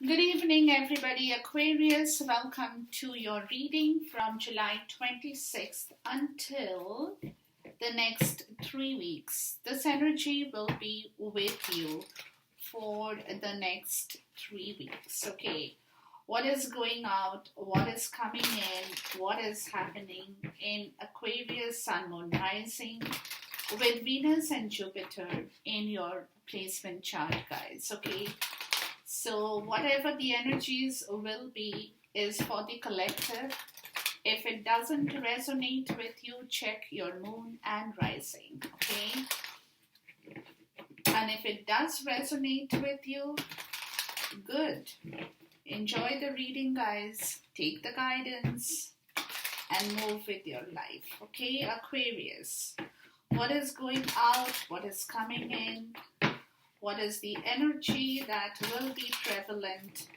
Good evening, everybody. Aquarius, welcome to your reading from July 26th until the next 3 weeks. This energy will be with you for the next 3 weeks. Okay, what is going out, what is coming in, what is happening in Aquarius, Sun, Moon, Rising with Venus and Jupiter in your placement chart, guys. Okay, so whatever the energies will be is for the collective. If it doesn't resonate with you, check your moon and rising, okay? And if it does resonate with you, good. Enjoy the reading, guys. Take the guidance and move with your life, okay? Aquarius, what is going out? What is coming in? What is the energy that will be prevalent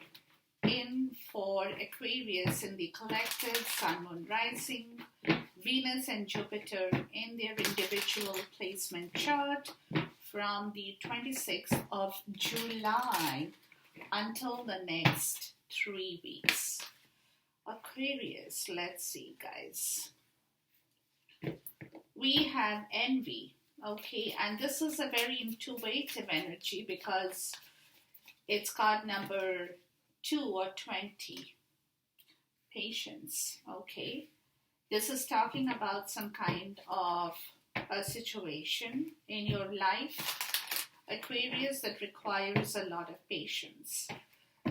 in for Aquarius in the collective, Sun, Moon, Rising, Venus and Jupiter in their individual placement chart from the 26th of July until the next 3 weeks. Aquarius, let's see, guys. We have envy. Okay, and this is a very intuitive energy because it's card number 2 or 20. Patience. Okay, this is talking about some kind of a situation in your life, Aquarius, that requires a lot of patience.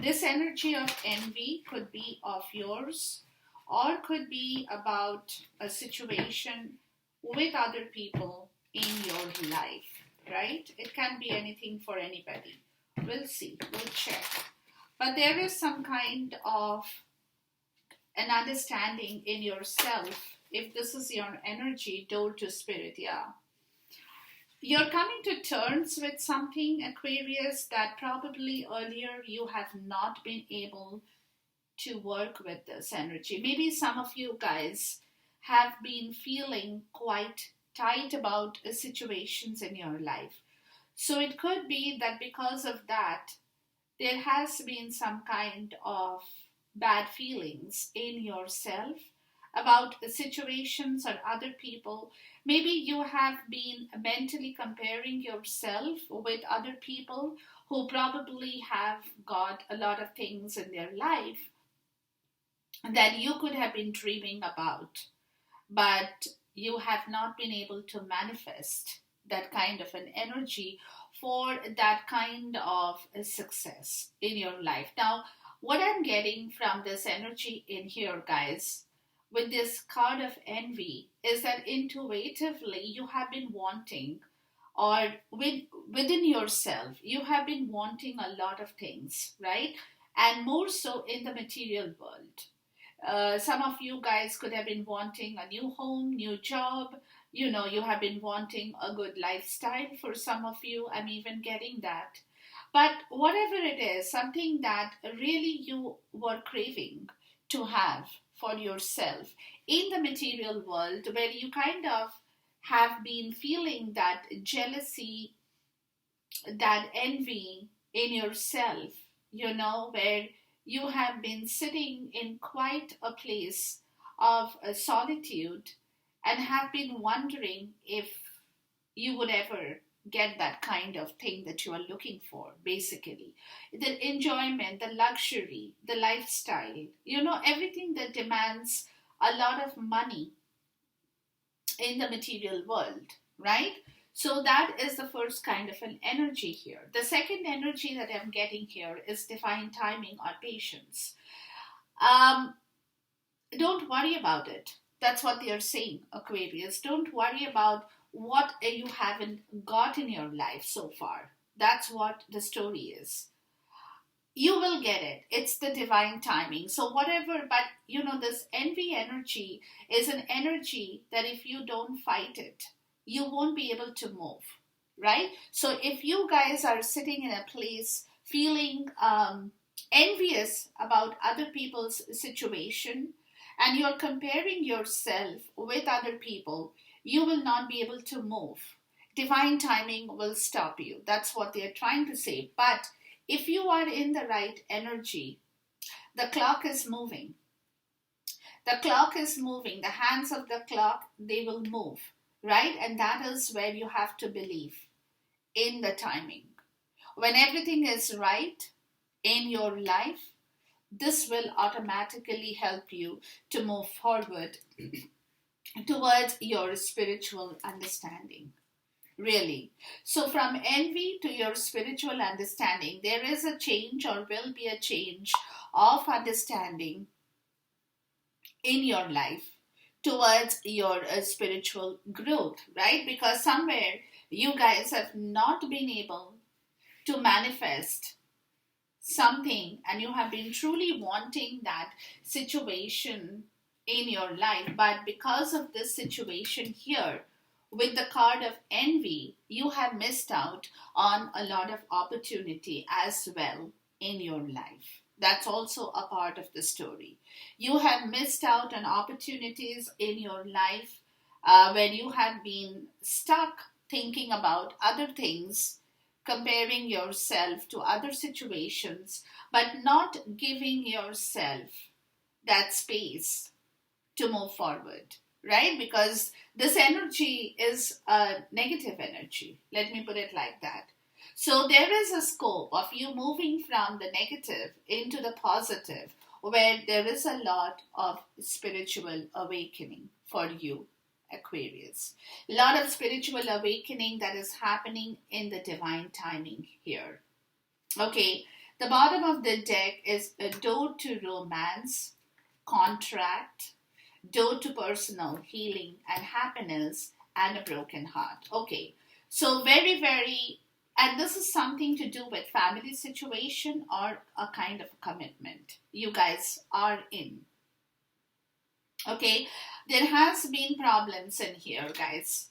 This energy of envy could be of yours or could be about a situation with other people in your life, right? It can be anything for anybody. We'll see, we'll check. But there is some kind of an understanding in yourself. If this is your energy, door to spirit, yeah. You're coming to terms with something, Aquarius, that probably earlier you have not been able to work with this energy. Maybe some of you guys have been feeling quite tight about situations in your life. So it could be that because of that, there has been some kind of bad feelings in yourself about the situations or other people. Maybe you have been mentally comparing yourself with other people who probably have got a lot of things in their life that you could have been dreaming about, but you have not been able to manifest that kind of an energy for that kind of a success in your life. Now, what I'm getting from this energy in here, guys, with this card of envy, is that intuitively you have been wanting, or within yourself, you have been wanting a lot of things, right? And more so in the material world. Some of you guys could have been wanting a new home, new job. You know, you have been wanting a good lifestyle. For some of you, I'm even getting that. But whatever it is, something that really you were craving to have for yourself in the material world, where you kind of have been feeling that jealousy, that envy in yourself, where you have been sitting in quite a place of solitude and have been wondering if you would ever get that kind of thing that you are looking for, basically. The enjoyment, the luxury, the lifestyle, everything that demands a lot of money in the material world, right? So that is the first kind of an energy here. The second energy that I'm getting here is divine timing or patience. Don't worry about it. That's what they are saying, Aquarius. Don't worry about what you haven't got in your life so far. That's what the story is. You will get it. It's the divine timing. So whatever, but this envy energy is an energy that if you don't fight it, you won't be able to move, right? So if you guys are sitting in a place feeling envious about other people's situation and you're comparing yourself with other people, you will not be able to move. Divine timing will stop you. That's what they're trying to say. But If you are in the right energy, the clock is moving. The clock is moving. The hands of the clock, they will move, right? And that is where you have to believe in the timing. When everything is right in your life, this will automatically help you to move forward towards your spiritual understanding. Really. So, from envy to your spiritual understanding, there is a change or will be a change of understanding in your life towards your spiritual growth, right? Because somewhere you guys have not been able to manifest something and you have been truly wanting that situation in your life, but because of this situation here with the card of envy, you have missed out on a lot of opportunity as well in your life. That's also a part of the story. You have missed out on opportunities in your life where you have been stuck thinking about other things, comparing yourself to other situations, but not giving yourself that space to move forward, right? Because this energy is a negative energy. Let me put it like that. So there is a scope of you moving from the negative into the positive, where there is a lot of spiritual awakening for you, Aquarius. A lot of spiritual awakening that is happening in the divine timing here. Okay, the bottom of the deck is a door to romance, contract, door to personal healing and happiness, and a broken heart. Okay, so very, very, and this is something to do with family situation or a kind of commitment you guys are in. Okay, there has been problems in here, guys.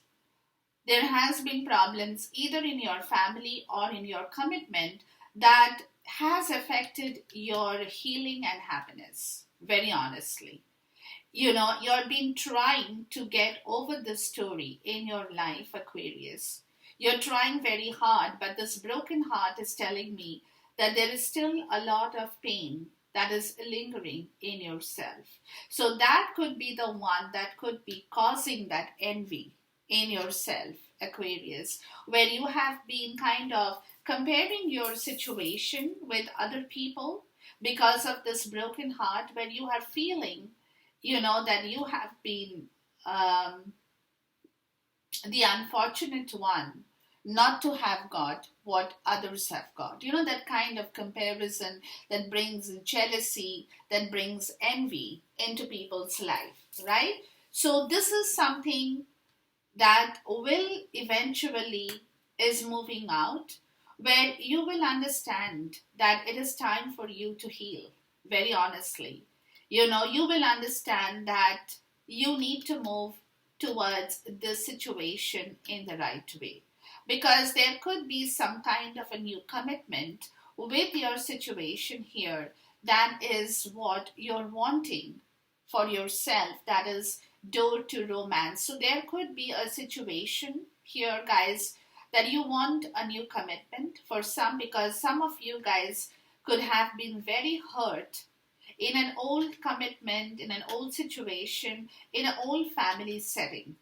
There has been problems either in your family or in your commitment that has affected your healing and happiness, very honestly. You've been trying to get over this story in your life, Aquarius. You're trying very hard, but this broken heart is telling me that there is still a lot of pain that is lingering in yourself. So that could be the one that could be causing that envy in yourself, Aquarius, where you have been kind of comparing your situation with other people because of this broken heart, where you are feeling that you have been the unfortunate one not to have got what others have got. That kind of comparison that brings jealousy, that brings envy into people's life, right? So this is something that will eventually is moving out, where you will understand that it is time for you to heal, very honestly. You will understand that you need to move towards this situation in the right way, because there could be some kind of a new commitment with your situation here. That is what you're wanting for yourself, that is door to romance. So there could be a situation here, guys, that you want a new commitment for some, because some of you guys could have been very hurt in an old commitment, in an old situation, in an old family setting,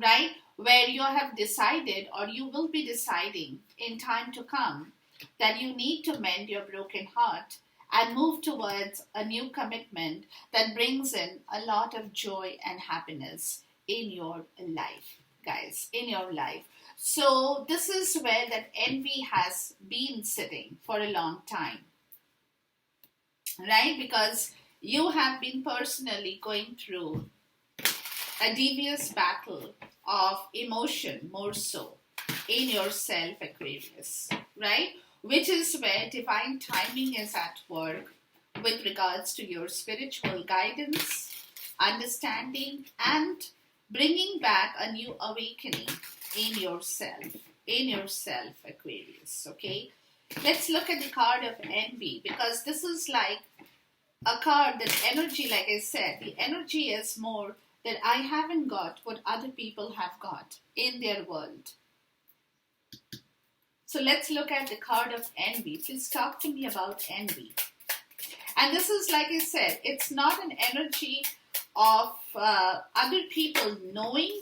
right? Where you have decided, or you will be deciding in time to come, that you need to mend your broken heart and move towards a new commitment that brings in a lot of joy and happiness in your life, guys, in your life. So this is where that envy has been sitting for a long time, right? Because you have been personally going through a devious battle of emotion, more so in yourself, Aquarius, right? Which is where divine timing is at work with regards to your spiritual guidance, understanding, and bringing back a new awakening in yourself, Aquarius. Okay, let's look at the card of envy, because this is like a card that energy, like I said, the energy is more that I haven't got what other people have got in their world. So let's look at the card of envy. Please talk to me about envy. And this is, like I said, it's not an energy of other people knowing.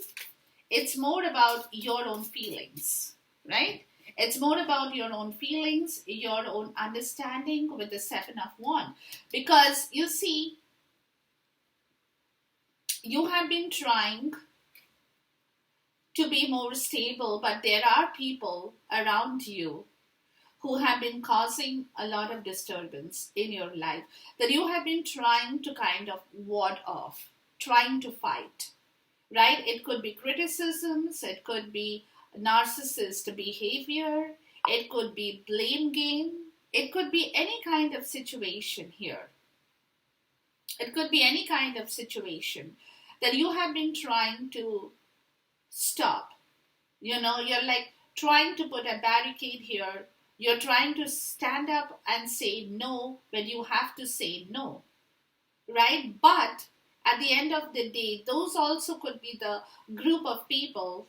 It's more about your own feelings, right? It's more about your own feelings, your own understanding with the Seven of Wands. Because you see, you have been trying to be more stable, but there are people around you who have been causing a lot of disturbance in your life that you have been trying to kind of ward off, trying to fight, right? It could be criticisms, it could be narcissist behavior, it could be blame game, it could be any kind of situation here. It could be any kind of situation that you have been trying to stop. You're like trying to put a barricade here. You're trying to stand up and say no when you have to say no, right? But at the end of the day, those also could be the group of people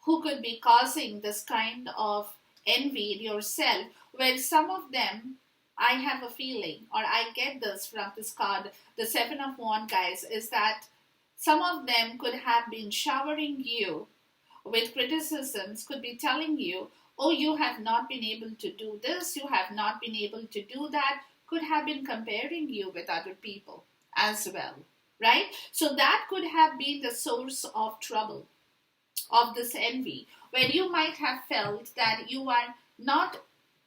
who could be causing this kind of envy in yourself, where some of them, I have a feeling, or I get this from this card, the Seven of Wands, guys, is that some of them could have been showering you with criticisms, could be telling you, oh, you have not been able to do this, you have not been able to do that, could have been comparing you with other people as well, right? So that could have been the source of trouble, of this envy, where you might have felt that you are not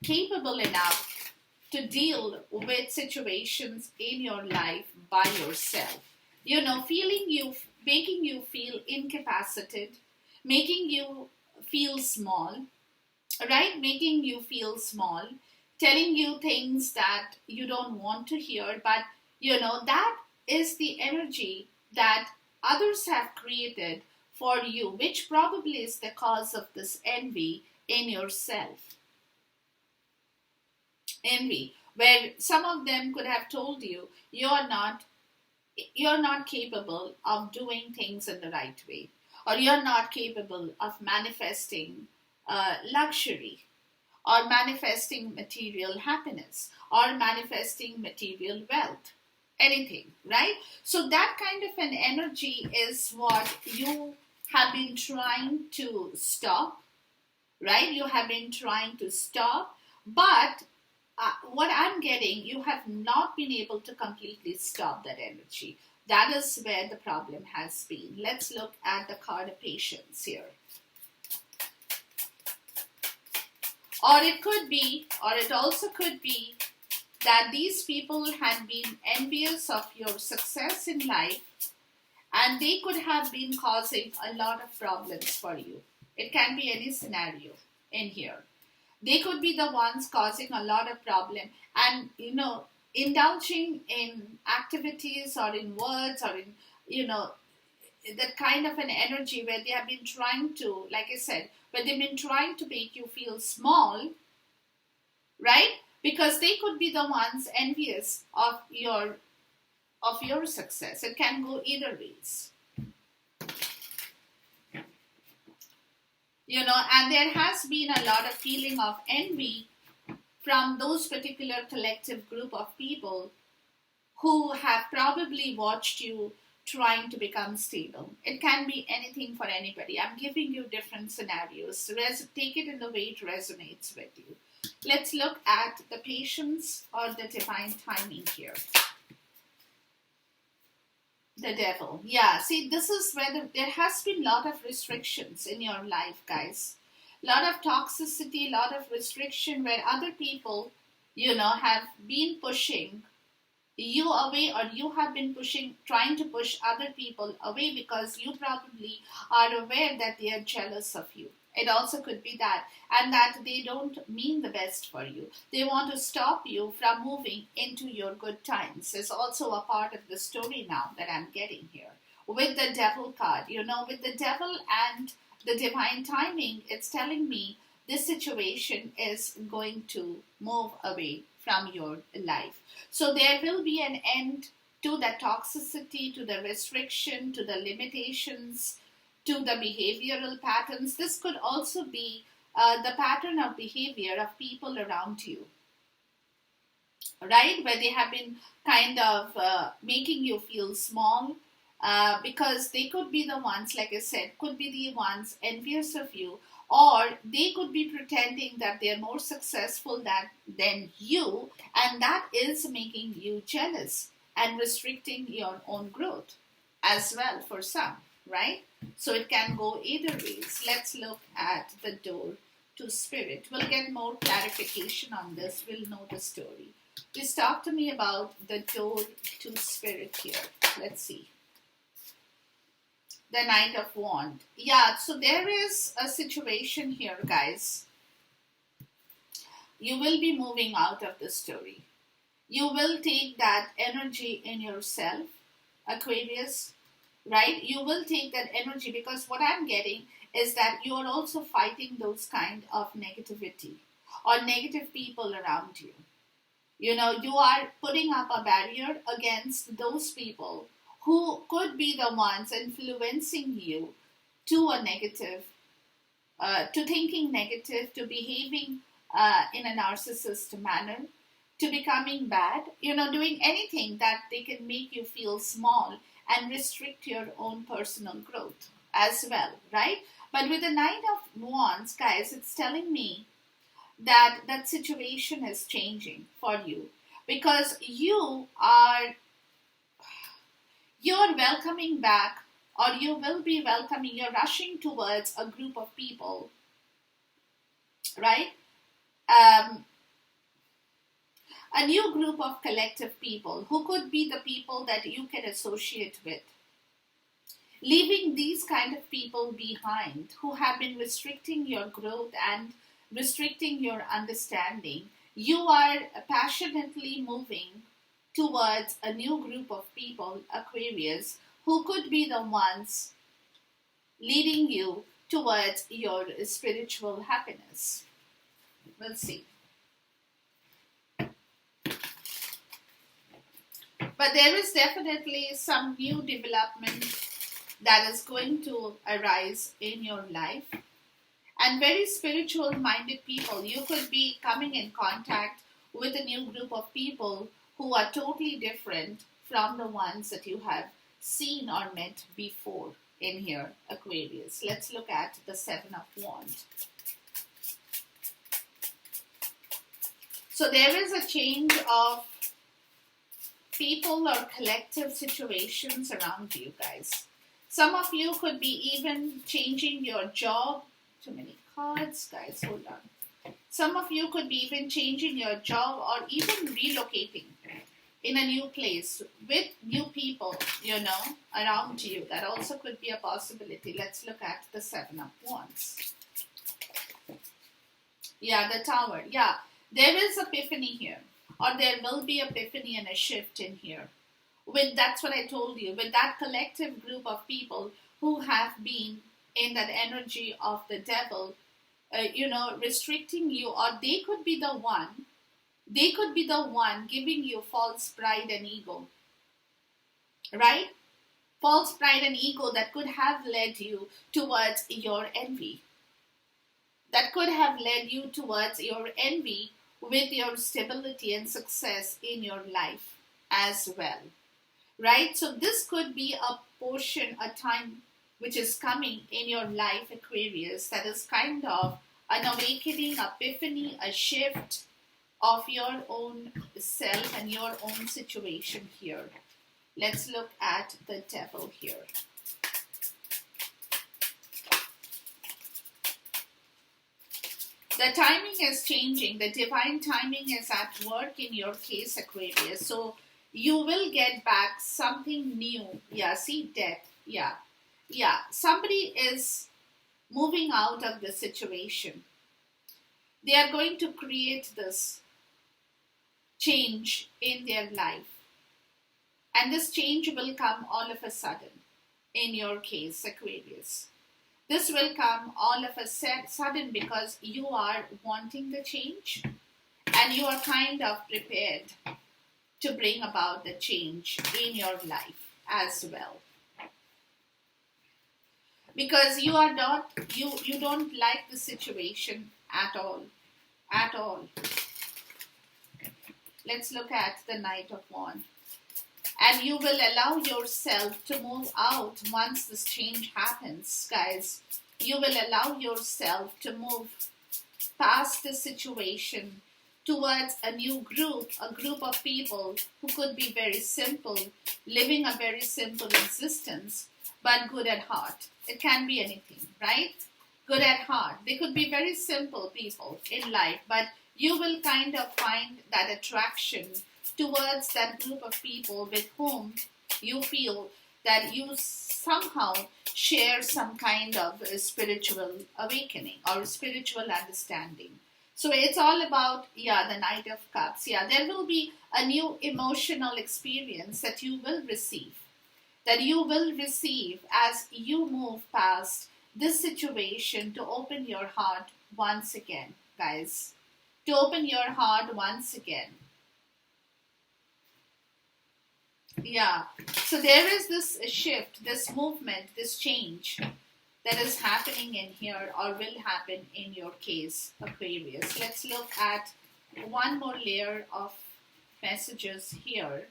capable enough to deal with situations in your life by yourself. Making you feel incapacitated, making you feel small, right? Making you feel small, telling you things that you don't want to hear, but that is the energy that others have created for you, which probably is the cause of this envy in yourself. Envy, where some of them could have told you you're not capable of doing things in the right way, or you're not capable of manifesting luxury, or manifesting material happiness, or manifesting material wealth, anything, right? So that kind of an energy is what you have been trying to stop, right? You have been trying to stop, but what I'm getting, you have not been able to completely stop that energy. That is where the problem has been. Let's look at the card of patience here. Or it also could be that these people had been envious of your success in life, and they could have been causing a lot of problems for you. It can be any scenario in here. They could be the ones causing a lot of problem, and indulging in activities or in words or in that kind of an energy where they have been trying to, like I said, where they've been trying to make you feel small, right? Because they could be the ones envious of your success. It can go either ways. And there has been a lot of feeling of envy from those particular collective group of people who have probably watched you trying to become stable. It can be anything for anybody. I'm giving you different scenarios. Take it in the way it resonates with you. Let's look at the patience or the divine timing here. The devil. Yeah, see, this is where there has been a lot of restrictions in your life, guys. A lot of toxicity, a lot of restriction where other people, have been pushing you away, or you have been trying to push other people away because you probably are aware that they are jealous of you. It also could be that, and that they don't mean the best for you. They want to stop you from moving into your good times. It's also a part of the story now that I'm getting here. With the devil card, with the devil and the divine timing, it's telling me this situation is going to move away from your life. So there will be an end to the toxicity, to the restriction, to the limitations, to the behavioral patterns. This could also be the pattern of behavior of people around you, right? Where they have been kind of making you feel small, because they could be the ones, like I said, could be the ones envious of you, or they could be pretending that they're more successful than you, and that is making you jealous and restricting your own growth as well for some, right? So it can go either ways. Let's look at the door to spirit. We'll get more clarification on this. We'll know the story. Please talk to me about the door to spirit here. Let's see. The Knight of Wands. Yeah, so there is a situation here, guys. You will be moving out of the story. You will take that energy in yourself, Aquarius, right? You will take that energy, because what I'm getting is that you are also fighting those kind of negativity or negative people around you. You know, you are putting up a barrier against those people who could be the ones influencing you to a negative, to thinking negative, to behaving in a narcissist manner, to becoming bad, you know, doing anything that they can make you feel small and restrict your own personal growth as well, right? But with the Knight of Wands, guys, it's telling me that that situation is changing for you, because you're welcoming back, or you will be welcoming, you're rushing towards a group of people, right? A new group of collective people who could be the people that you can associate with. Leaving these kind of people behind who have been restricting your growth and restricting your understanding. You are passionately moving towards a new group of people, Aquarius, who could be the ones leading you towards your spiritual happiness. We'll see. But there is definitely some new development that is going to arise in your life. And very spiritual minded people, you could be coming in contact with a new group of people who are totally different from the ones that you have seen or met before in here, Aquarius. Let's look at the Seven of Wands. So there is a change of people or collective situations around you, guys. Some of you could be even changing your job. Too many cards, guys, hold on. Some of you could be even changing your job or even relocating in a new place with new people, you know, around you. That also could be a possibility. Let's look at the Seven of Wands. Yeah, the Tower. Yeah, there is epiphany here, or there will be epiphany and a shift in here. That's what I told you, with that collective group of people who have been in that energy of the devil, you know, restricting you, or they could be the one giving you false pride and ego, right? False pride and ego that could have led you towards your envy. That could have led you towards your envy with your stability and success in your life as well, right? So this could be a portion, a time which is coming in your life, Aquarius, that is kind of an awakening, epiphany, a shift of your own self and your own situation here. Let's look at the Devil here. The timing is changing. The divine timing is at work in your case, Aquarius. So you will get back something new. Yeah, see, death. Yeah. Somebody is moving out of the situation. They are going to create this change in their life. And this change will come all of a sudden in your case, Aquarius. This will come all of a sudden because you are wanting the change and you are kind of prepared to bring about the change in your life as well. because you are not, you don't like the situation at all, at all. Let's look at the Knight of Wands. And you will allow yourself to move out once this change happens, guys. You will allow yourself to move past the situation towards a new group, a group of people who could be very simple, living a very simple existence, but good at heart. It can be anything, right? Good at heart. They could be very simple people in life, but you will kind of find that attraction towards that group of people with whom you feel that you somehow share some kind of a spiritual awakening or spiritual understanding. So it's all about, the Knight of Cups. There will be a new emotional experience that you will receive. That you will receive as you move past this situation to open your heart once again, guys. To open your heart once again. So there is this shift, this movement, this change that is happening in here or will happen in your case, Aquarius. Let's look at one more layer of messages here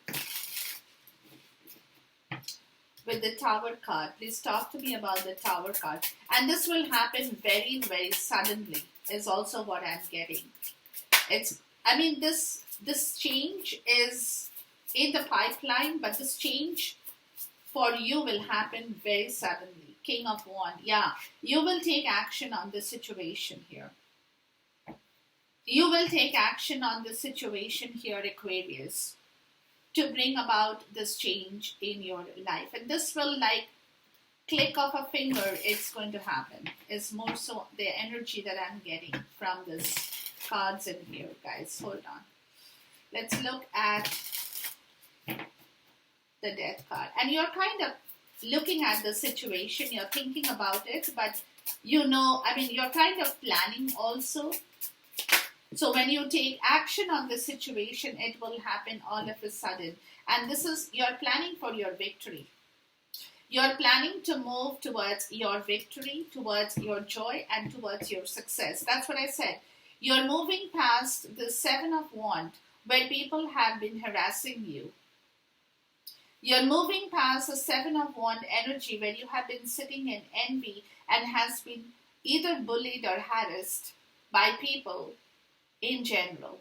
with the Tower card. Please talk to me about the Tower card. And this will happen very, very suddenly is also what I'm getting. This change is in the pipeline, but this change for you will happen very suddenly. King of Wands. You will take action on this situation here. You will take action on this situation here, Aquarius, to bring about this change in your life. And this will, like click of a finger, it's going to happen. It's more so the energy that I'm getting from this cards in here, guys. Hold on. Let's look at the Death card. And you're kind of looking at the situation, you're thinking about it, but you're kind of planning also. So when you take action on the situation, it will happen all of a sudden. And you're planning for your victory. You're planning to move towards your victory, towards your joy, and towards your success. That's what I said. You're moving past the Seven of Wands, where people have been harassing you. You're moving past the Seven of Wands energy, where you have been sitting in envy and has been either bullied or harassed by people in general.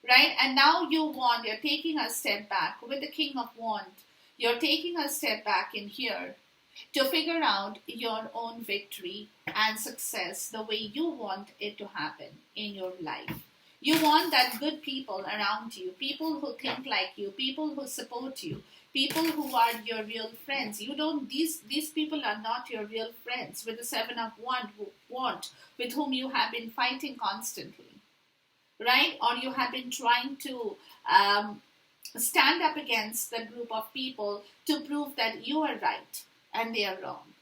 Right? And now you're taking a step back. With the King of Wands, you're taking a step back in here to figure out your own victory and success the way you want it to happen in your life. You want that good people around you, people who think like you, people who support you, people who are your real friends. These people are not your real friends with the Seven of Wands, with whom you have been fighting constantly, right? Or you have been trying to stand up against the group of people to prove that you are right and they are wrong,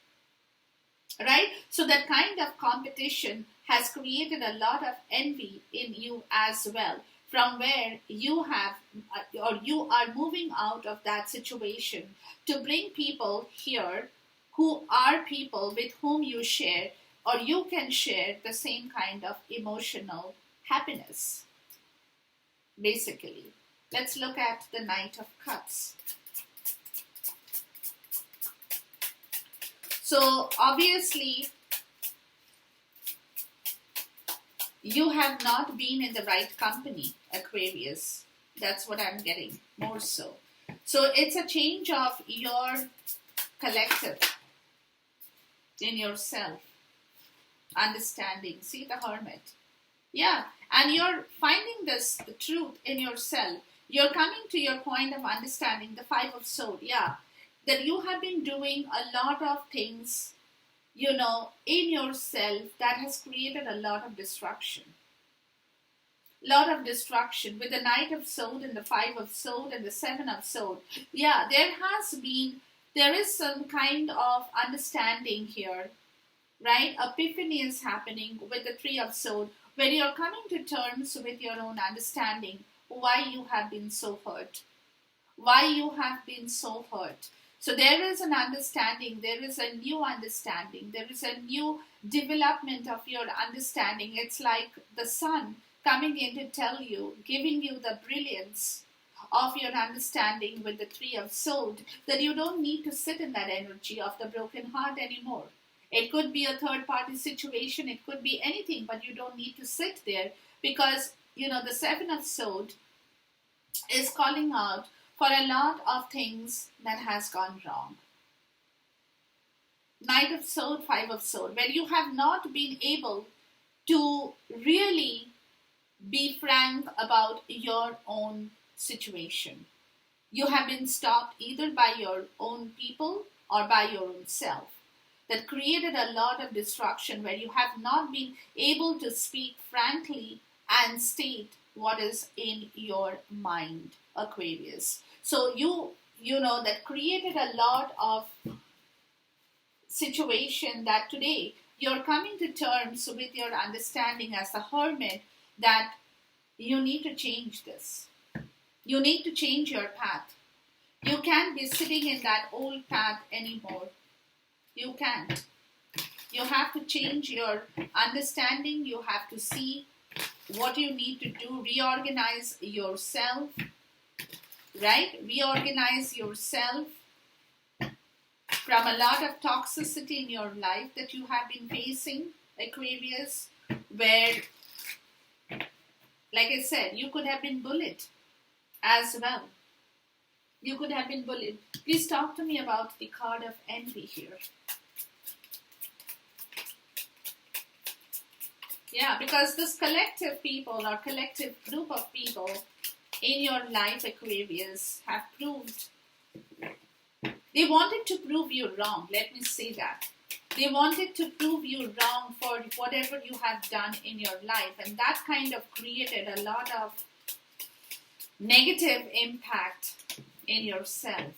right? So that kind of competition has created a lot of envy in you as well, from where you are moving out of that situation to bring people here who are people with whom you share, or you can share the same kind of emotional happiness, basically. Let's look at the Knight of Cups. So obviously, you have not been in the right company, Aquarius. That's what I'm getting, more so. So it's a change of your collective in yourself. Understanding. See the Hermit. And you're finding the truth in yourself. You're coming to your point of understanding, the Five of Swords. That you have been doing a lot of things, in yourself that has created a lot of destruction. With the Knight of Swords and the Five of Swords and the Seven of Swords. There is some kind of understanding here, right? Epiphany is happening with the Three of Swords, where you're coming to terms with your own understanding why you have been so hurt. So there is an understanding, there is a new understanding, there is a new development of your understanding. It's like the sun coming in to tell you, giving you the brilliance of your understanding with the Three of Swords, that you don't need to sit in that energy of the broken heart anymore. It could be a third party situation, it could be anything, but you don't need to sit there because, the Seven of Swords is calling out for a lot of things that has gone wrong. Knight of Swords, Five of Swords, where you have not been able to really be frank about your own situation. You have been stopped either by your own people or by your own self. That created a lot of destruction where you have not been able to speak frankly and state what is in your mind, Aquarius. So that created a lot of situation that today you're coming to terms with your understanding as the Hermit that you need to change this. You need to change your path. You can't be sitting in that old path anymore. You can't. You have to change your understanding. You have to see what you need to do. Reorganize yourself. Right? Reorganize yourself from a lot of toxicity in your life that you have been facing, Aquarius, where, like I said, you could have been bullied as well. You could have been bullied. Please talk to me about the card of envy here. Yeah, because this collective people or collective group of people in your life, Aquarius, have proved, they wanted to prove you wrong. Let me say that. They wanted to prove you wrong for whatever you have done in your life. And that kind of created a lot of negative impact in yourself.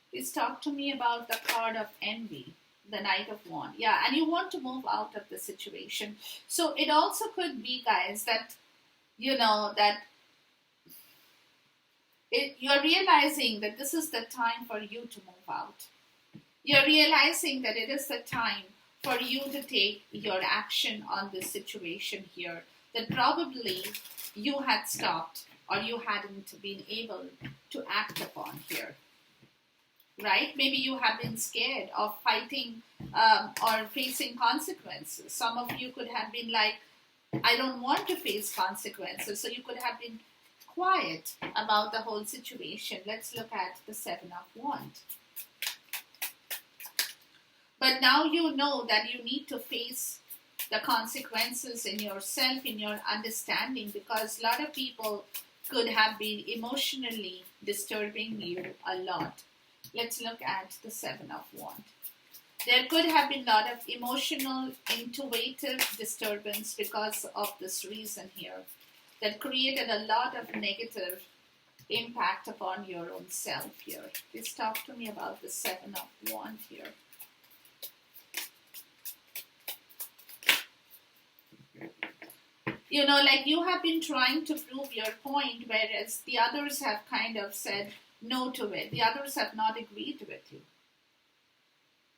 Please talk to me about the card of envy, the Knight of Wands. Yeah, and you want to move out of the situation. So it also could be, guys, that, you're realizing that this is the time for you to move out. You're realizing that it is the time for you to take your action on this situation here that probably you had stopped or you hadn't been able to act upon here. Right? Maybe you have been scared of fighting or facing consequences. Some of you could have been like, I don't want to face consequences. So you could have been quiet about the whole situation. Let's look at the Seven of Wands. But now you know that you need to face the consequences in yourself, in your understanding, because a lot of people could have been emotionally disturbing you a lot. Let's look at the Seven of Wands. There could have been a lot of emotional, intuitive disturbance because of this reason here that created a lot of negative impact upon your own self here. Please talk to me about the Seven of Wands here. Like you have been trying to prove your point, whereas the others have kind of said no to it. The others have not agreed with you.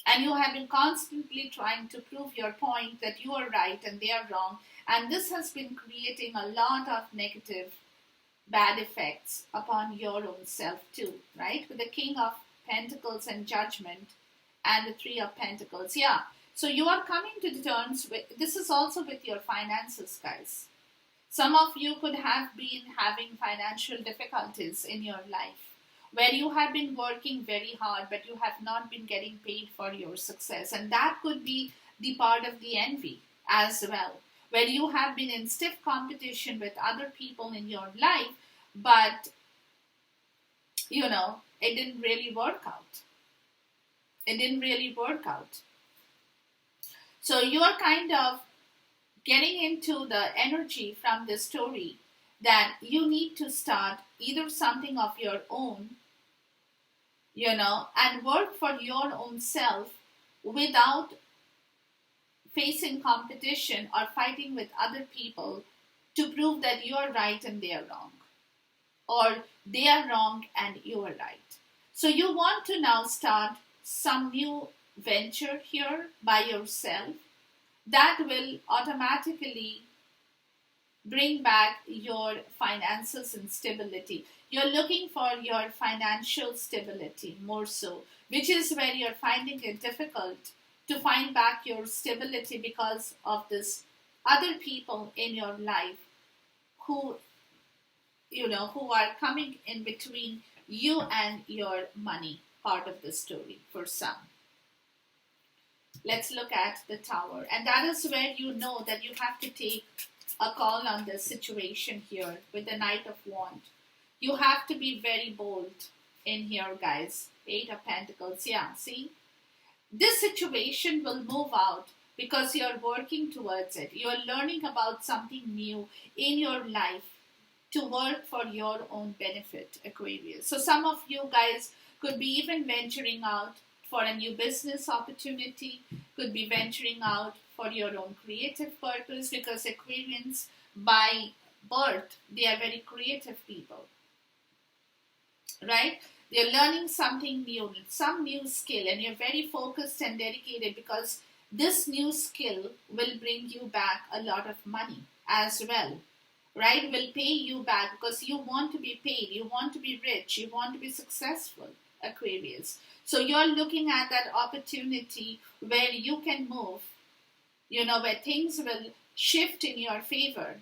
And you have been constantly trying to prove your point that you are right and they are wrong. And this has been creating a lot of negative, bad effects upon your own self too, right? With the King of Pentacles and Judgment and the Three of Pentacles. Yeah. So you are coming to terms with, this is also with your finances, guys. Some of you could have been having financial difficulties in your life, where you have been working very hard, but you have not been getting paid for your success. And that could be the part of the envy as well, where you have been in stiff competition with other people in your life, but, it didn't really work out. It didn't really work out. So you're kind of getting into the energy from this story that you need to start either something of your own, and work for your own self without facing competition or fighting with other people to prove that you're right and they're wrong. Or they are wrong and you are right. So you want to now start some new venture here by yourself that will automatically bring back your finances and stability. You're looking for your financial stability more so, which is where you're finding it difficult to find back your stability because of this other people in your life who who are coming in between you and your money part of the story for some. Let's look at the Tower, and that is where you know that you have to take a call on this situation here with the Knight of Wands. You have to be very bold in here, guys. Eight of Pentacles. Yeah, see? This situation will move out because you're working towards it. You're learning about something new in your life to work for your own benefit, Aquarius. So some of you guys could be even venturing out for a new business opportunity, could be venturing out for your own creative purpose, because Aquarians by birth, they are very creative people, right? They're learning something new, some new skill, and you're very focused and dedicated because this new skill will bring you back a lot of money as well, right? Will pay you back because you want to be paid, you want to be rich, you want to be successful, Aquarius. So you're looking at that opportunity where you can move, where things will shift in your favor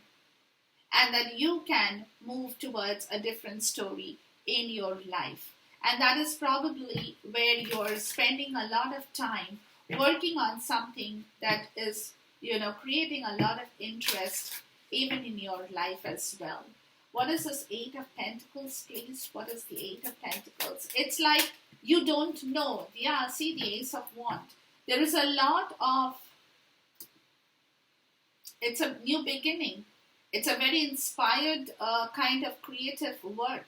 and that you can move towards a different story in your life. And that is probably where you're spending a lot of time working on something that is, creating a lot of interest even in your life as well. What is this Eight of Pentacles, please? What is the Eight of Pentacles? It's like you don't know. Yeah, see the Ace of Wands. There is a lot of, it's a new beginning. It's a very inspired kind of creative work.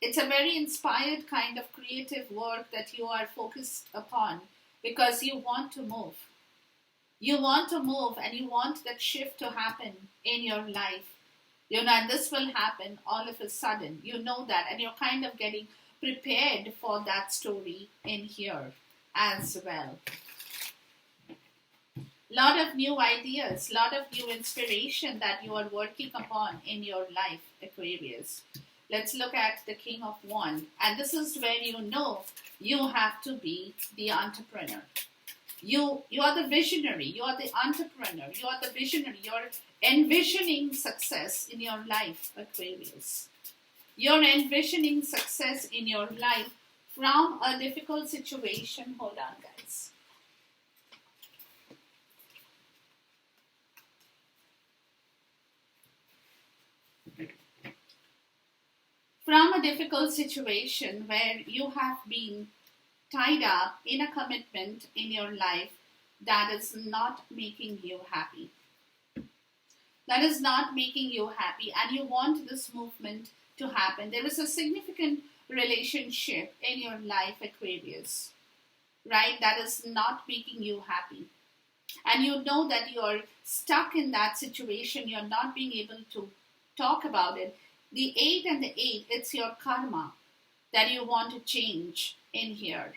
It's a very inspired kind of creative work that you are focused upon because you want to move. You want to move and you want that shift to happen in your life. And this will happen all of a sudden. You know that, and you're kind of getting prepared for that story in here as well. Lot of new ideas, lot of new inspiration that you are working upon in your life, Aquarius. Let's look at the King of Wands. And this is where you know you have to be the entrepreneur. You are the visionary. You are the entrepreneur. You are the visionary. You're envisioning success in your life, Aquarius. You're envisioning success in your life from a difficult situation. Hold on, guys. From a difficult situation where you have been tied up in a commitment in your life that is not making you happy. That is not making you happy, and you want this movement to happen. There is a significant relationship in your life, Aquarius, right? That is not making you happy. And you know that you're stuck in that situation. You're not being able to talk about it. The 8 and the 8, it's your karma that you want to change in here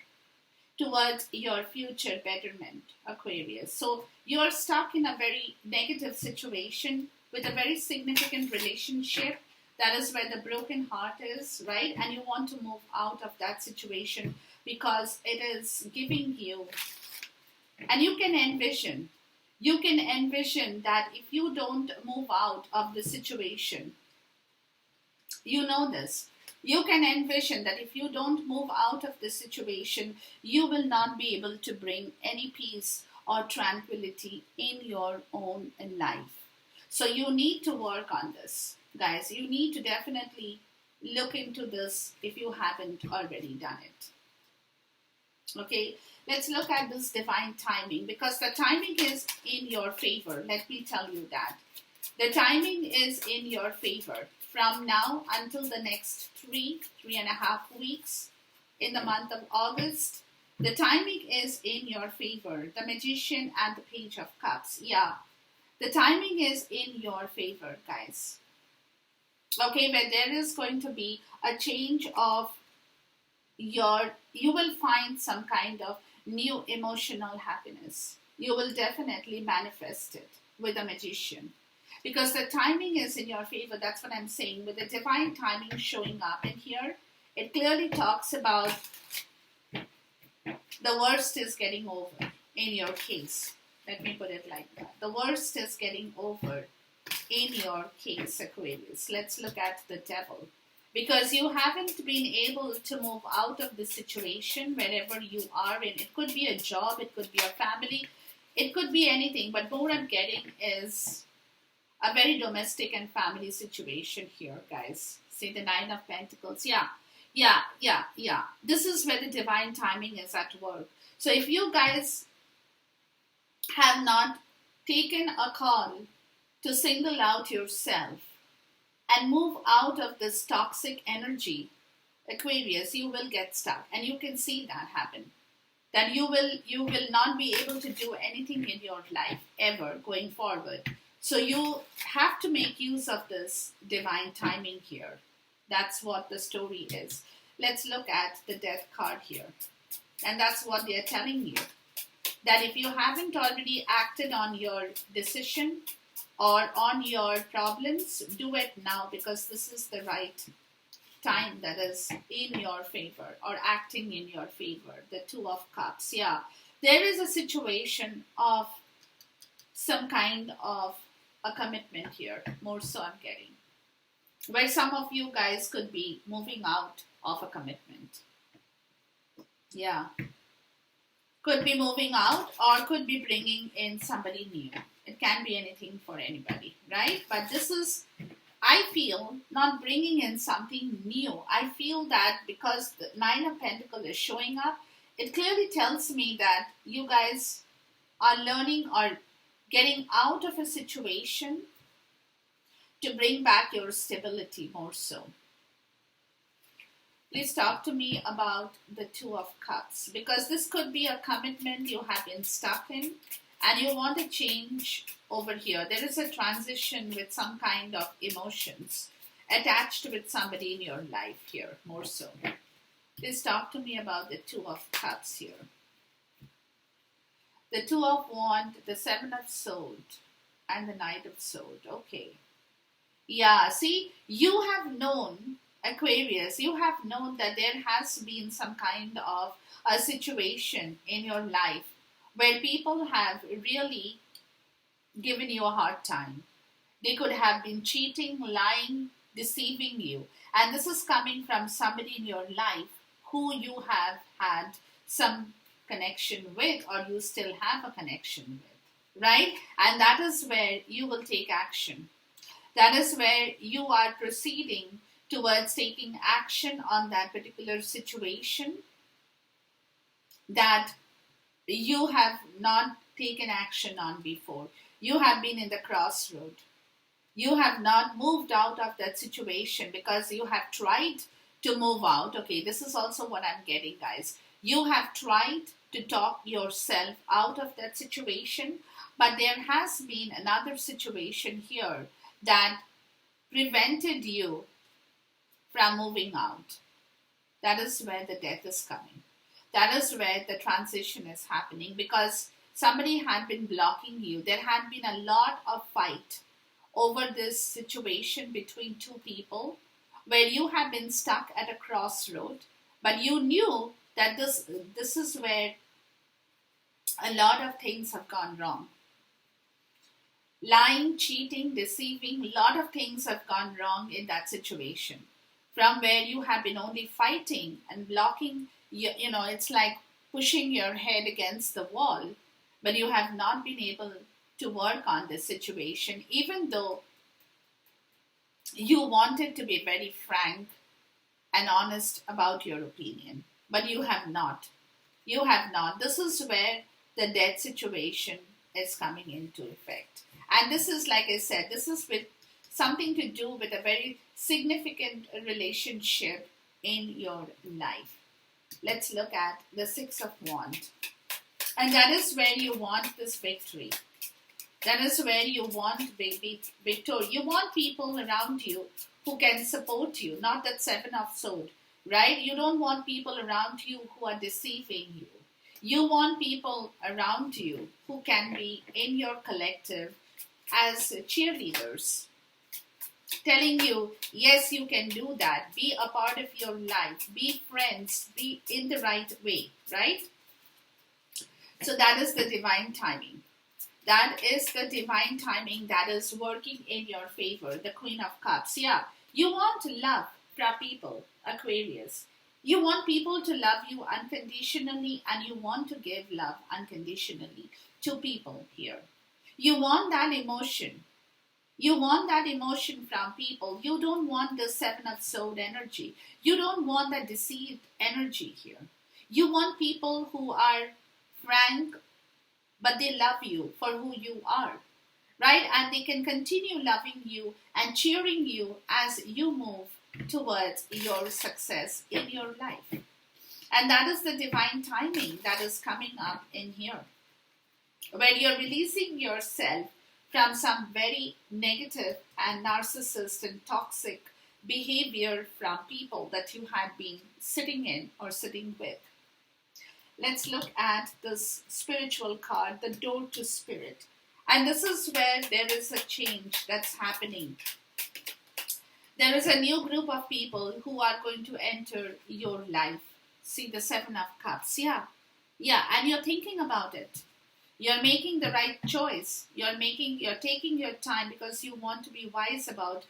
towards your future betterment, Aquarius. So you're stuck in a very negative situation with a very significant relationship. That is where the broken heart is, right? And you want to move out of that situation because it is giving you, and you can envision that if you don't move out of the situation, you know this. You can envision that if you don't move out of the situation, you will not be able to bring any peace or tranquility in your own life. So you need to work on this, guys. You need to definitely look into this if you haven't already done it. Okay, let's look at this divine timing, because the timing is in your favor. Let me tell you that. The timing is in your favor. From now until the next 3.5 weeks in the month of August, the timing is in your favor. The Magician and the Page of Cups. Yeah, the timing is in your favor, guys. Okay, but there is going to be a change of you will find some kind of new emotional happiness. You will definitely manifest it with a magician because the timing is in your favor. That's what I'm saying. With the divine timing showing up in here, it clearly talks about the worst is getting over in your case. Let me put it like that. The worst is getting over in your case, Aquarius. Let's look at the devil. Because you haven't been able to move out of the situation wherever you are in. It could be a job, it could be a family, it could be anything. But what I'm getting is a very domestic and family situation here, guys. See the Nine of Pentacles. Yeah. This is where the divine timing is at work. So if you guys have not taken a call to single out yourself and move out of this toxic energy, Aquarius, you will get stuck. And you can see that happen. That you will not be able to do anything in your life ever going forward. So you have to make use of this divine timing here. That's what the story is. Let's look at the Death card here. And that's what they're telling you. That if you haven't already acted on your decision or on your problems, do it now because this is the right time that is in your favor or acting in your favor. The Two of Cups. Yeah. There is a situation of some kind of a commitment here. More so I'm getting. Where some of you guys could be moving out of a commitment. Yeah. Could be moving out or could be bringing in somebody new. It can be anything for anybody, right? But this is, I feel, not bringing in something new. I feel that because the Nine of Pentacles is showing up, it clearly tells me that you guys are learning or getting out of a situation to bring back your stability more so. Please talk to me about the Two of Cups because this could be a commitment you have been stuck in and you want to change over here. There is a transition with some kind of emotions attached with somebody in your life here, more so. Please talk to me about the Two of Cups here. The Two of Wands, the Seven of Swords, and the Knight of Swords. Okay. Yeah, see, you have known, Aquarius, you have known that there has been some kind of a situation in your life where people have really given you a hard time. They could have been cheating, lying, deceiving you. And this is coming from somebody in your life who you have had some connection with or you still have a connection with, right? And that is where you will take action. That is where you are proceeding towards taking action on that particular situation that you have not taken action on before. You have been in the crossroad. You have not moved out of that situation because you have tried to move out. Okay, this is also what I'm getting, guys. You have tried to talk yourself out of that situation, but there has been another situation here that prevented you from moving out. That is where the death is coming. That is where the transition is happening because somebody had been blocking you. There had been a lot of fight over this situation between two people where you have been stuck at a crossroad, but you knew that this is where a lot of things have gone wrong. Lying, cheating, deceiving, a lot of things have gone wrong in that situation. From where you have been only fighting and blocking, you know, it's like pushing your head against the wall, but you have not been able to work on this situation, even though you wanted to be very frank and honest about your opinion, but you have not. You have not. This is where the death situation is coming into effect. And this is, like I said, this is with something to do with a very significant relationship in your life. Let's look at the Six of Wands. And that is where you want this victory. That is where you want victory. You want people around you who can support you, not that Seven of Swords. right? You don't want people around you who are deceiving you. You want people around you who can be in your collective as cheerleaders, telling you, yes, you can do that. Be a part of your life. Be friends. Be in the right way, right? So that is the divine timing. That is the divine timing that is working in your favor. The Queen of Cups. Yeah, you want love from people, Aquarius. You want people to love you unconditionally, and you want to give love unconditionally to people here. You want that emotion. You want that emotion from people. You don't want the Seven of Swords energy. You don't want that deceived energy here. You want people who are frank, but they love you for who you are, right? And they can continue loving you and cheering you as you move towards your success in your life. And that is the divine timing that is coming up in here, where you're releasing yourself from some very negative and narcissist and toxic behavior from people that you had been sitting in or sitting with. Let's look at this spiritual card, the door to spirit. And this is where there is a change that's happening. There is a new group of people who are going to enter your life. See the Seven of Cups. Yeah. And you're thinking about it. You're making the right choice. You're taking your time because you want to be wise about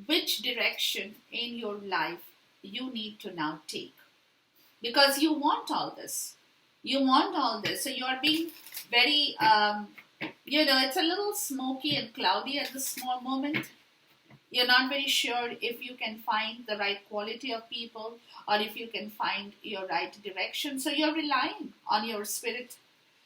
which direction in your life you need to now take. Because you want all this. You want all this. So you're being very, it's a little smoky and cloudy at this small moment. You're not very sure if you can find the right quality of people or if you can find your right direction. So you're relying on your spirit.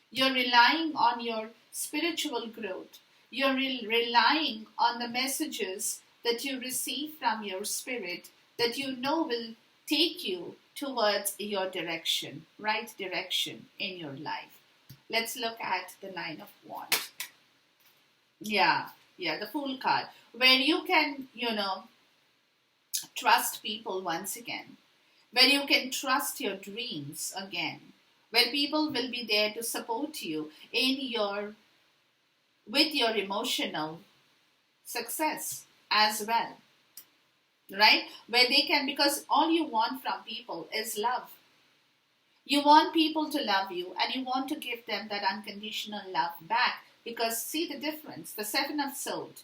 You're relying on your spiritual growth. You're relying on the messages that you receive from your spirit that you know will take you towards your direction, right direction in your life. Let's look at the Nine of Wands. Yeah, the Fool card, where you can, trust people once again, where you can trust your dreams again, where people will be there to support you with your emotional success as well, right? Where they can, because all you want from people is love. You want people to love you and you want to give them that unconditional love back, because see the difference, the Seven of Swords.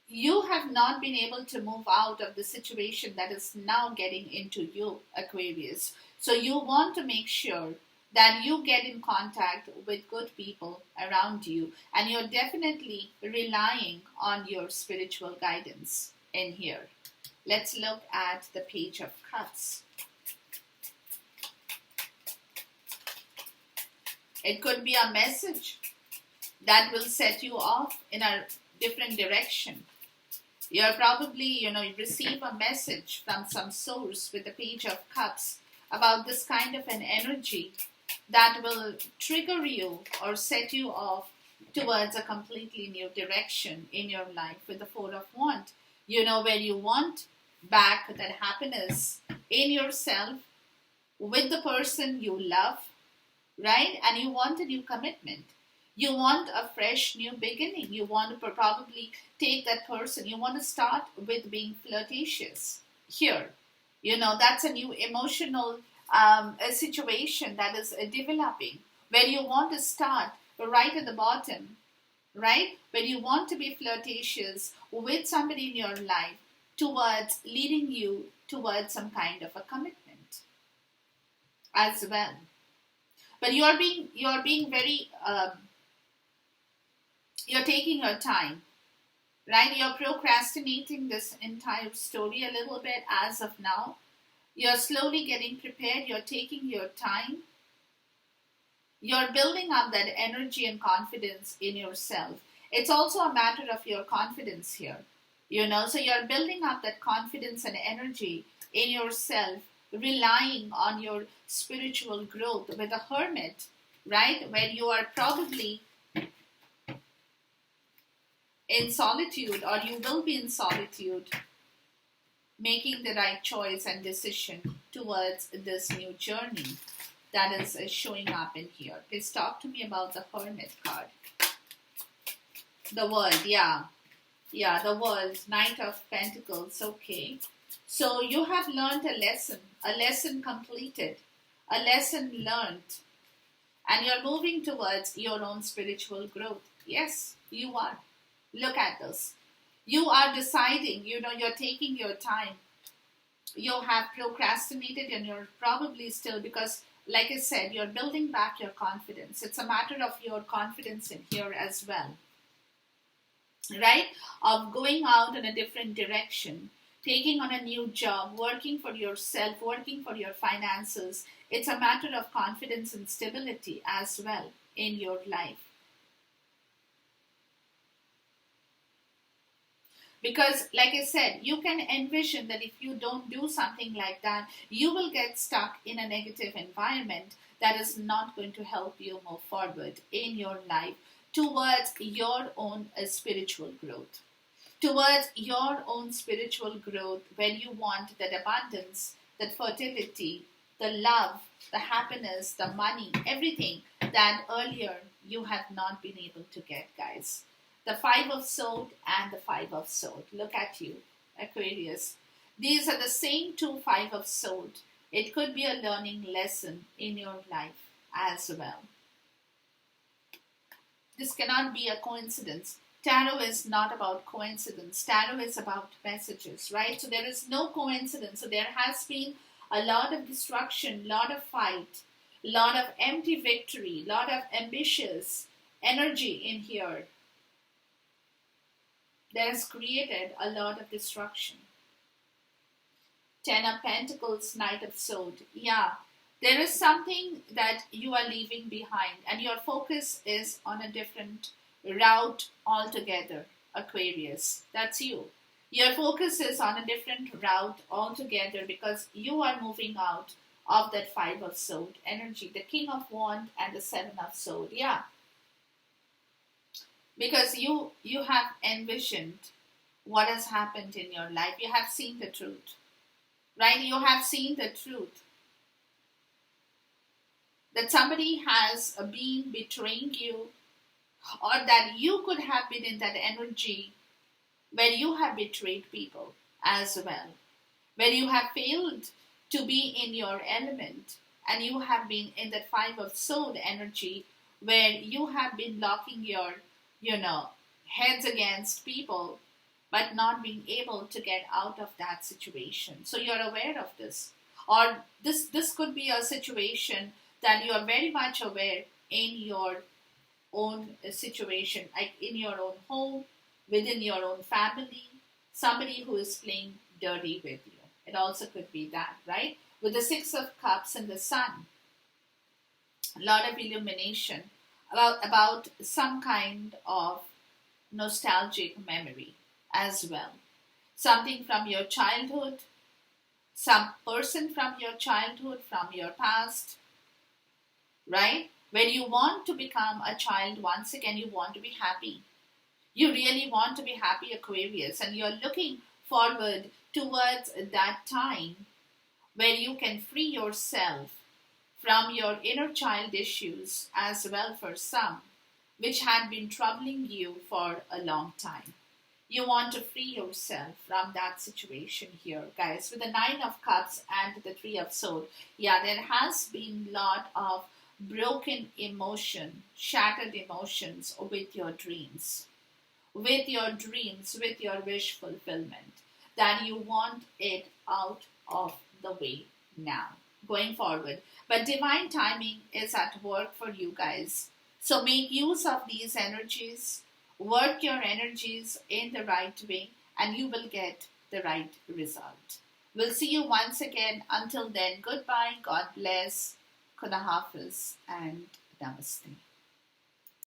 You have not been able to move out of the situation that is now getting into you, Aquarius. So you want to make sure that you get in contact with good people around you, and you're definitely relying on your spiritual guidance in here. Let's look at the Page of Cups. It could be a message that will set you off in a different direction. You're probably, you receive a message from some source with the Page of Cups about this kind of an energy that will trigger you or set you off towards a completely new direction in your life with the Four of Wands. Where you want back that happiness in yourself with the person you love, right? And you want a new commitment. You want a fresh new beginning. You want to probably take that person. You want to start with being flirtatious here. That's a new emotional a situation that is developing, where you want to start right at the bottom, right? Where you want to be flirtatious with somebody in your life towards leading you towards some kind of a commitment as well. But you're being very, you're taking your time, right? You're procrastinating this entire story a little bit as of now. You're slowly getting prepared. You're taking your time. You're building up that energy and confidence in yourself. It's also a matter of your confidence here, So you're building up that confidence and energy in yourself, relying on your spiritual growth with a Hermit, right? Where you are probably in solitude, or you will be in solitude, making the right choice and decision towards this new journey that is showing up in here. Please talk to me about the Hermit card. The World, yeah. Yeah, the World, Knight of Pentacles, okay. So you have learned a lesson completed, a lesson learned, and you're moving towards your own spiritual growth. Yes, you are. Look at this. You are deciding, you're taking your time. You have procrastinated and you're probably still, because like I said, you're building back your confidence. It's a matter of your confidence in here as well, right? Of going out in a different direction, taking on a new job, working for yourself, working for your finances. It's a matter of confidence and stability as well in your life. Because, like I said, you can envision that if you don't do something like that, you will get stuck in a negative environment that is not going to help you move forward in your life towards your own spiritual growth. Towards your own spiritual growth, where you want that abundance, that fertility, the love, the happiness, the money, everything that earlier you have not been able to get, guys. The Five of Swords and the Five of Swords. Look at you, Aquarius. These are the same two Five of Swords. It could be a learning lesson in your life as well. This cannot be a coincidence. Tarot is not about coincidence. Tarot is about messages, right? So there is no coincidence. So there has been a lot of destruction, a lot of fight, a lot of empty victory, a lot of ambitious energy in here that has created a lot of destruction. Ten of Pentacles, Knight of Swords. Yeah, there is something that you are leaving behind and your focus is on a different route altogether, Aquarius. That's you. Your focus is on a different route altogether because you are moving out of that Five of Swords energy, the King of Wands and the Seven of Swords. Yeah. Because you have envisioned what has happened in your life. You have seen the truth, right? You have seen the truth that somebody has been betraying you, or that you could have been in that energy where you have betrayed people as well, where you have failed to be in your element, and you have been in that Five of Swords energy where you have been locking your heads against people, but not being able to get out of that situation. So you're aware of this. Or this could be a situation that you are very much aware in your own situation, like in your own home, within your own family, somebody who is playing dirty with you. It also could be that, right? With the Six of Cups and the Sun, a lot of illumination about some kind of nostalgic memory as well. Something from your childhood, some person from your childhood, from your past, right? When you want to become a child once again, you want to be happy. You really want to be happy, Aquarius, and you're looking forward towards that time where you can free yourself from your inner child issues as well, for some, which had been troubling you for a long time. You want to free yourself from that situation here, guys. With the Nine of Cups and the Three of Swords, yeah, there has been a lot of broken emotion, shattered emotions with your dreams. With your dreams, with your wish fulfillment, that you want it out of the way now, going forward. But divine timing is at work for you guys. So make use of these energies, work your energies in the right way, and you will get the right result. We'll see you once again. Until then, goodbye, God bless, Khuda Hafiz, and Namaste.